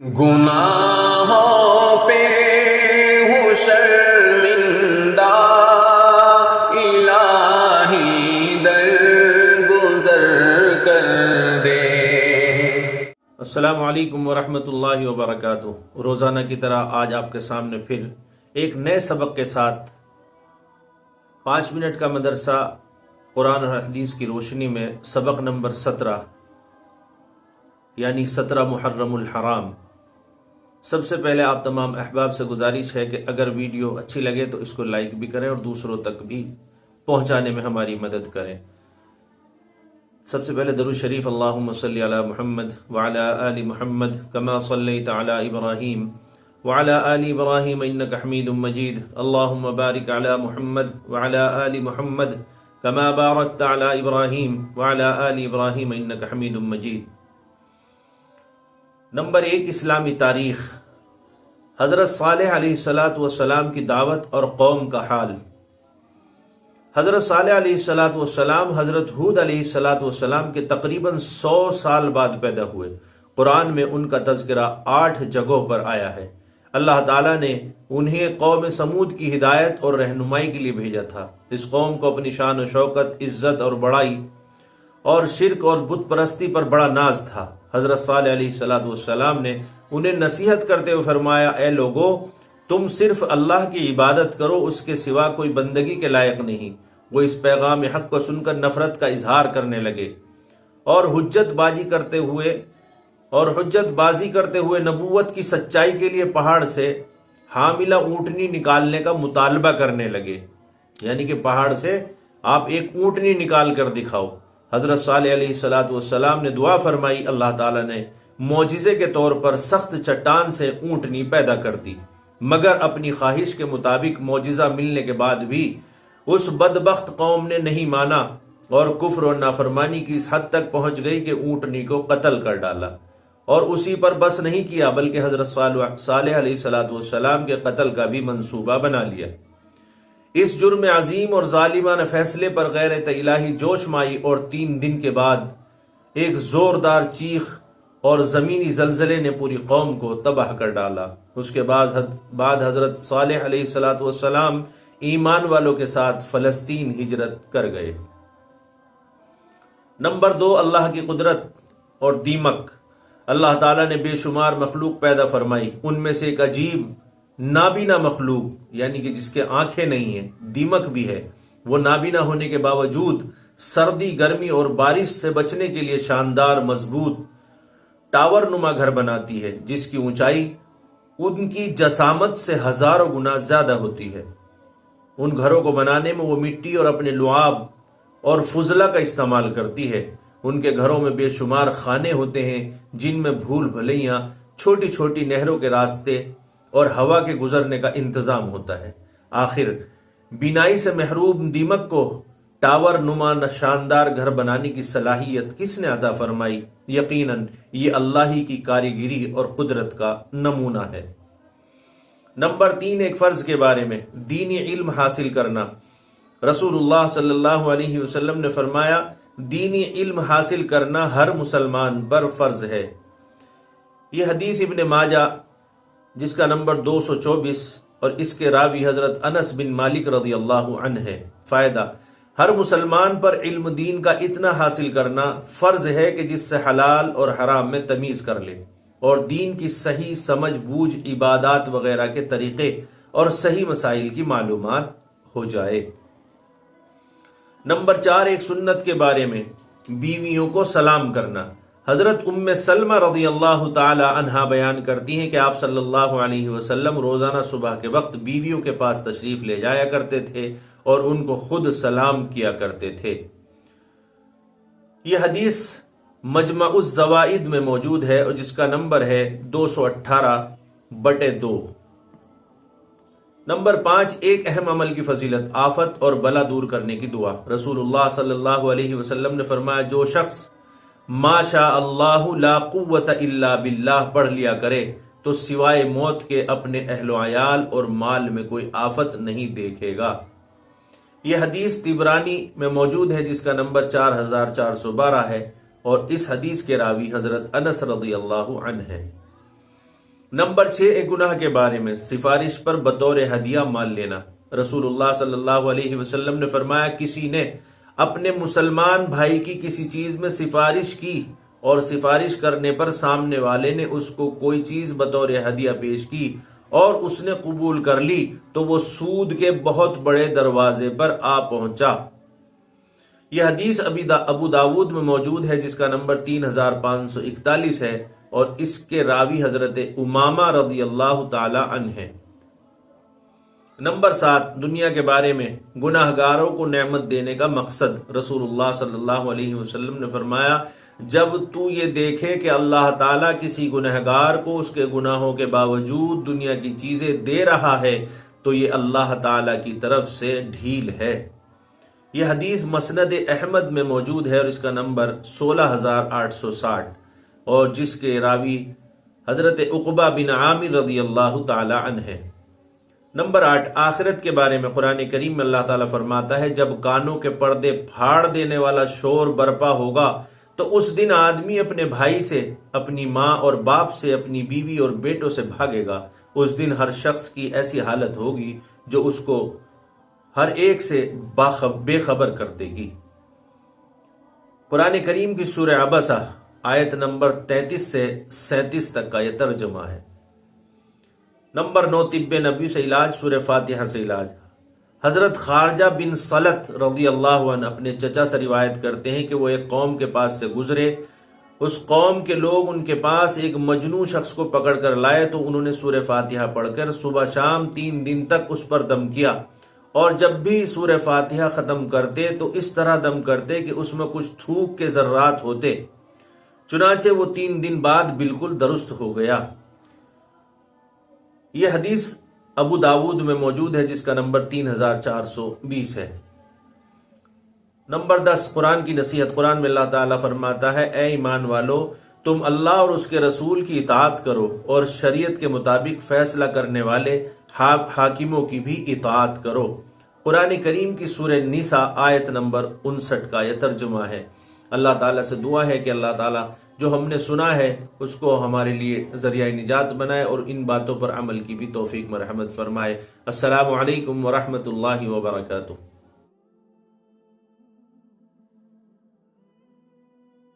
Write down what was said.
گناہوں پہ ہوں شرمندہ، الہی درگزر کر دے۔ السلام علیکم ورحمۃ اللہ وبرکاتہ۔ روزانہ کی طرح آج آپ کے سامنے پھر ایک نئے سبق کے ساتھ 5 منٹ کا مدرسہ قرآن اور حدیث کی روشنی میں سبق نمبر 17 یعنی 17 محرم الحرام۔ سب سے پہلے آپ تمام احباب سے گزارش ہے کہ اگر ویڈیو اچھی لگے تو اس کو لائک بھی کریں اور دوسروں تک بھی پہنچانے میں ہماری مدد کریں۔ سب سے پہلے درود شریف، اللہم صلی علی محمد وعلی آل محمد کما صلیت علی ابراہیم وعلی آل ابراہیم انک حمید مجید، اللہم بارک علی محمد وعلی آل محمد کما بارکت علی ابراہیم وعلی آل ابراہیم انک حمید مجید۔ نمبر 1، اسلامی تاریخ۔ حضرت صالح علیہ السلام کی دعوت اور قوم کا حال۔ حضرت صالح علیہ السلام حضرت ہود علیہ السلام کے تقریباً 100 سال بعد پیدا ہوئے۔ قرآن میں ان کا تذکرہ 8 جگہوں پر آیا ہے۔ اللہ تعالیٰ نے انہیں قوم سمود کی ہدایت اور رہنمائی کے لیے بھیجا تھا۔ اس قوم کو اپنی شان و شوکت، عزت اور بڑائی اور شرک اور بت پرستی پر بڑا ناز تھا۔ حضرت صالح علیہ السلام نے انہیں نصیحت کرتے ہوئے فرمایا، اے لوگو، تم صرف اللہ کی عبادت کرو، اس کے سوا کوئی بندگی کے لائق نہیں۔ وہ اس پیغام حق کو سن کر نفرت کا اظہار کرنے لگے اور حجت بازی کرتے ہوئے نبوت کی سچائی کے لیے پہاڑ سے حاملہ اونٹنی نکالنے کا مطالبہ کرنے لگے، یعنی کہ پہاڑ سے آپ ایک اونٹنی نکال کر دکھاؤ۔ حضرت صالح علیہ السلام نے دعا فرمائی، اللہ تعالیٰ نے معجزے کے طور پر سخت چٹان سے اونٹنی پیدا کر دی، مگر اپنی خواہش کے مطابق معجزہ ملنے کے بعد بھی اس بدبخت قوم نے نہیں مانا اور کفر اور نافرمانی کی اس حد تک پہنچ گئی کہ اونٹنی کو قتل کر ڈالا، اور اسی پر بس نہیں کیا بلکہ حضرت صالح علیہ السلام کے قتل کا بھی منصوبہ بنا لیا۔ اس جرم عظیم اور ظالمانہ فیصلے پر غیرت الہی جوش مائی اور 3 دن کے بعد ایک زوردار چیخ اور زمینی زلزلے نے پوری قوم کو تباہ کر ڈالا۔ اس کے بعد حضرت صالح علیہ السلام ایمان والوں کے ساتھ فلسطین ہجرت کر گئے۔ نمبر 2، اللہ کی قدرت اور دیمک۔ اللہ تعالیٰ نے بے شمار مخلوق پیدا فرمائی، ان میں سے ایک عجیب نابینا مخلوق یعنی کہ جس کے آنکھیں نہیں ہیں، دیمک بھی ہے۔ وہ نابینا ہونے کے باوجود سردی، گرمی اور بارش سے بچنے کے لیے شاندار، مضبوط ٹاور نما گھر بناتی ہے، جس کی اونچائی ان کی جسامت سے ہزاروں گنا زیادہ ہوتی ہے۔ ان گھروں کو بنانے میں وہ مٹی اور اپنے لعاب اور فضلہ کا استعمال کرتی ہے۔ ان کے گھروں میں بے شمار خانے ہوتے ہیں جن میں بھول بھلیاں، چھوٹی چھوٹی نہروں کے راستے اور ہوا کے گزرنے کا انتظام ہوتا ہے۔ آخر بینائی سے محروم دیمک کو ٹاور نما شاندار گھر بنانے کی صلاحیت کس نے عطا فرمائی؟ یقیناً یہ اللہ ہی کی کاریگری اور قدرت کا نمونہ ہے۔ نمبر 3، ایک فرض کے بارے میں، دینی علم حاصل کرنا۔ رسول اللہ صلی اللہ علیہ وسلم نے فرمایا، دینی علم حاصل کرنا ہر مسلمان پر فرض ہے۔ یہ حدیث ابن ماجہ جس کا نمبر 224 اور اس کے راوی حضرت انس بن مالک رضی اللہ عنہ ہے۔ فائدہ، ہر مسلمان پر علم دین کا اتنا حاصل کرنا فرض ہے کہ جس سے حلال اور حرام میں تمیز کر لے اور دین کی صحیح سمجھ بوجھ، عبادات وغیرہ کے طریقے اور صحیح مسائل کی معلومات ہو جائے۔ نمبر 4، ایک سنت کے بارے میں، بیویوں کو سلام کرنا۔ حضرت ام سلمہ رضی اللہ تعالی عنہا بیان کرتی ہیں کہ آپ صلی اللہ علیہ وسلم روزانہ صبح کے وقت بیویوں کے پاس تشریف لے جایا کرتے تھے اور ان کو خود سلام کیا کرتے تھے۔ یہ حدیث مجمع الزوائد میں موجود ہے اور جس کا نمبر ہے 218/2۔ نمبر 5، ایک اہم عمل کی فضیلت، آفت اور بلا دور کرنے کی دعا۔ رسول اللہ صلی اللہ علیہ وسلم نے فرمایا، جو شخص ما شاء اللہ لا قوت الا باللہ پڑھ لیا کرے تو سوائے موت کے اپنے اہل و عیال اور مال میں کوئی آفت نہیں دیکھے گا۔ یہ حدیث طبرانی میں موجود ہے جس کا نمبر 4412 ہے اور اس حدیث کے راوی حضرت انس رضی اللہ عنہ ہے۔ نمبر 6، ایک گناہ کے بارے میں سفارش پر بطور ہدیہ مال لینا۔ رسول اللہ صلی اللہ علیہ وسلم نے فرمایا، کسی نے اپنے مسلمان بھائی کی کسی چیز میں سفارش کی اور سفارش کرنے پر سامنے والے نے اس کو کوئی چیز بطور ہدیہ پیش کی اور اس نے قبول کر لی تو وہ سود کے بہت بڑے دروازے پر آ پہنچا۔ یہ حدیث ابو داود میں موجود ہے، جس کا نمبر 3541 ہے، اور اس کے راوی حضرت امامہ رضی اللہ تعالی عنہ ہے۔ نمبر 7، دنیا کے بارے میں گناہ گاروں کو نعمت دینے کا مقصد۔ رسول اللہ صلی اللہ علیہ وسلم نے فرمایا، جب تو یہ دیکھے کہ اللہ تعالیٰ کسی گنہگار کو اس کے گناہوں کے باوجود دنیا کی چیزیں دے رہا ہے تو یہ اللہ تعالیٰ کی طرف سے ڈھیل ہے۔ یہ حدیث مسند احمد میں موجود ہے اور اس کا نمبر 16860، اور جس کے راوی حضرت عقبہ بن عامر رضی اللہ تعالی عنہ ہے۔ نمبر 8، آخرت کے بارے میں قرآن کریم میں اللہ تعالیٰ فرماتا ہے، جب کانوں کے پردے پھاڑ دینے والا شور برپا ہوگا تو اس دن آدمی اپنے بھائی سے، اپنی ماں اور باپ سے، اپنی بیوی اور بیٹوں سے بھاگے گا۔ اس دن ہر شخص کی ایسی حالت ہوگی جو اس کو ہر ایک سے بے خبر کر دے گی۔ قرآن کریم کی سورہ عبسہ آیت نمبر 33 سے 37 تک کا یہ ترجمہ ہے۔ نمبر 9، طب نبی سے علاج، سورہ فاتحہ سے علاج۔ حضرت خارجہ بن صلت رضی اللہ عنہ اپنے چچا سے روایت کرتے ہیں کہ وہ ایک قوم کے پاس سے گزرے، اس قوم کے لوگ ان کے پاس ایک مجنون شخص کو پکڑ کر لائے تو انہوں نے سورہ فاتحہ پڑھ کر صبح شام 3 دن تک اس پر دم کیا، اور جب بھی سورہ فاتحہ ختم کرتے تو اس طرح دم کرتے کہ اس میں کچھ تھوک کے ذرات ہوتے، چنانچہ وہ 3 دن بعد بالکل درست ہو گیا۔ یہ حدیث ابو داود میں موجود ہے، جس کا نمبر 3420 ہے۔ نمبر 10، قرآن کی نصیحت۔ قرآن میں اللہ تعالیٰ فرماتا ہے، اے ایمان والو، تم اللہ اور اس کے رسول کی اطاعت کرو اور شریعت کے مطابق فیصلہ کرنے والے حاکموں کی بھی اطاعت کرو۔ قرآن کریم کی سورہ نساء آیت نمبر 59 کا یہ ترجمہ ہے۔ اللہ تعالیٰ سے دعا ہے کہ اللہ تعالیٰ جو ہم نے سنا ہے اس کو ہمارے لیے ذریعہ نجات بنائے اور ان باتوں پر عمل کی بھی توفیق مرحمت فرمائے۔ السلام علیکم ورحمۃ اللہ وبرکاتہ۔